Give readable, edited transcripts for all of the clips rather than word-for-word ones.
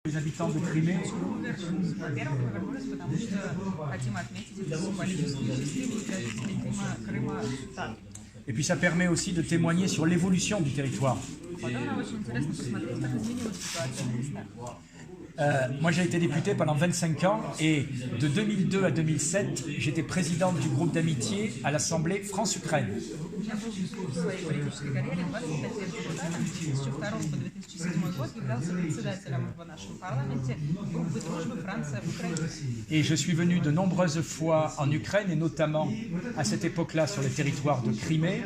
Les habitants de Crimée. Во-первых, мы вернулись, потому что хотим отметить эту символическую счастливую для жителей Крыма дату. Et puis ça permet aussi de témoigner sur l'évolution du territoire. Потом нам очень интересно посмотреть, как изменилась ситуация на местах. Moi j'ai été député pendant 25 ans et de 2002 à 2007, j'étais président du groupe d'amitié à l'Assemblée France-Ukraine. Я был в своей политической карьере 25 лет депутатом, с 2002 по 2007 год являлся председателем в нашем парламенте группы дружбы Франция-Украина. Et je suis venu de nombreuses fois en Ukraine et notamment à cette époque-là sur le territoire de Crimée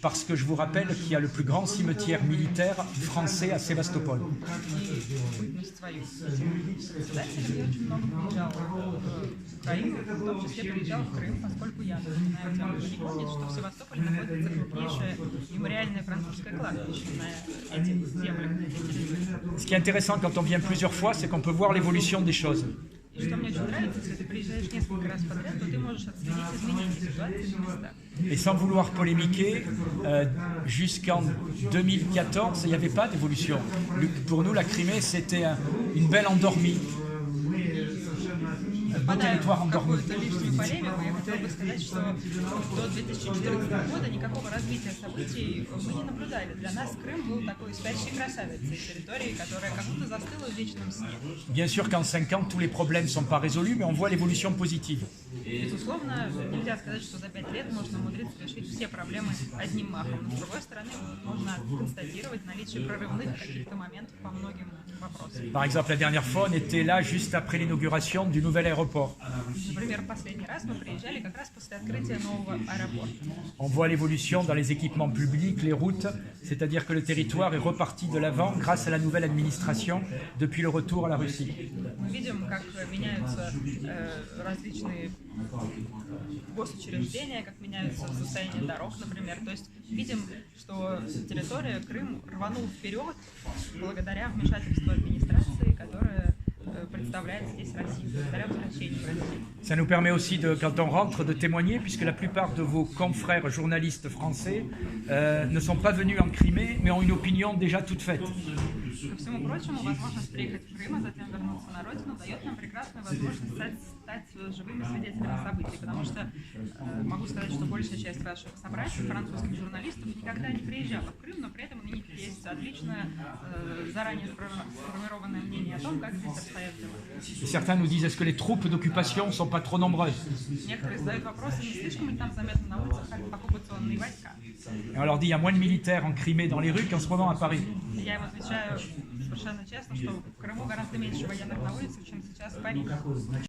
parce que je vous rappelle qu'il y a le plus grand cimetière militaire français à Sébastopol. Председателем я очень много приезжал в Украину, в том числе приезжал в Крым, поскольку я напоминаю тем, кто не помнит, что в Севастополе находится крупнейшее мемориальное французское кладбище на этих землях. Ce qui est intéressant quand on vient plusieurs fois, c'est qu'on peut voir l'évolution des choses. И что мне очень нравится, если ты приезжаешь несколько раз подряд, то ты можешь отследить изменения ситуации на местах. Et sans vouloir polémiquer, jusqu'en 2014, il n'y avait pas d'évolution. Pour nous, la Crimée, c'était une belle endormie. Un beau territoire endormi. Какую-то лишнюю полемику, я хотела бы сказать, что до 2014 года никакого развития событий мы не наблюдали. Для нас Крым был такой спящей красавицей, территорией, которая как будто застыла в вечном сне. Bien sûr qu'en 5 ans, tous les problèmes ne sont pas résolus, mais on voit l'évolution positive. Безусловно, нельзя сказать, что за 5 лет можно умудриться решить все проблемы одним махом. Но, с другой стороны, можно констатировать наличие прорывных каких-то моментов по многим вопросам. Par exemple, la dernière fois, on était là juste après l'inauguration du nouvel aéroport. Например, последний раз мы приезжали как раз после открытия нового аэропорта. On voit l'évolution dans les équipements publics, les routes, c'est-à-dire que le territoire est reparti de l'avant grâce à la nouvelle administration depuis le retour à la Russie. Мы видим, как меняются различные госучреждения, как меняется состояние дорог, например. То есть видим, что территория Крым рванул вперед благодаря вмешательству администрации, которая представляет здесь Россию, благодаря возвращению в Россию. Ça nous permet aussi, quand on rentre, de témoigner, puisque la plupart de vos confrères journalistes français ne sont pas venus en Crimée, mais ont une opinion déjà toute faite. Ко всему прочему, возможность приехать в Крым, а затем вернуться на родину, дает нам прекрасную возможность стать живыми свидетелями событий, потому что могу сказать, что большая часть ваших собратьев, французских журналистов, никогда не приезжала в Крым, но при этом у них есть отличное, заранее сформированное мнение о том, как здесь обстоят дела. Certains nous disent, est-ce que les troupes d'occupation ne sont pas trop nombreuses? Некоторые задают вопросы, не слишком ли там заметно на улицах оккупационные войска. Et on leur dit, il y a moins de militaires en Crimée dans les rues qu'en ce moment à Paris. Я им отвечаю совершенно честно, что в Крыму гораздо меньше военных на улицах, чем сейчас в Париже.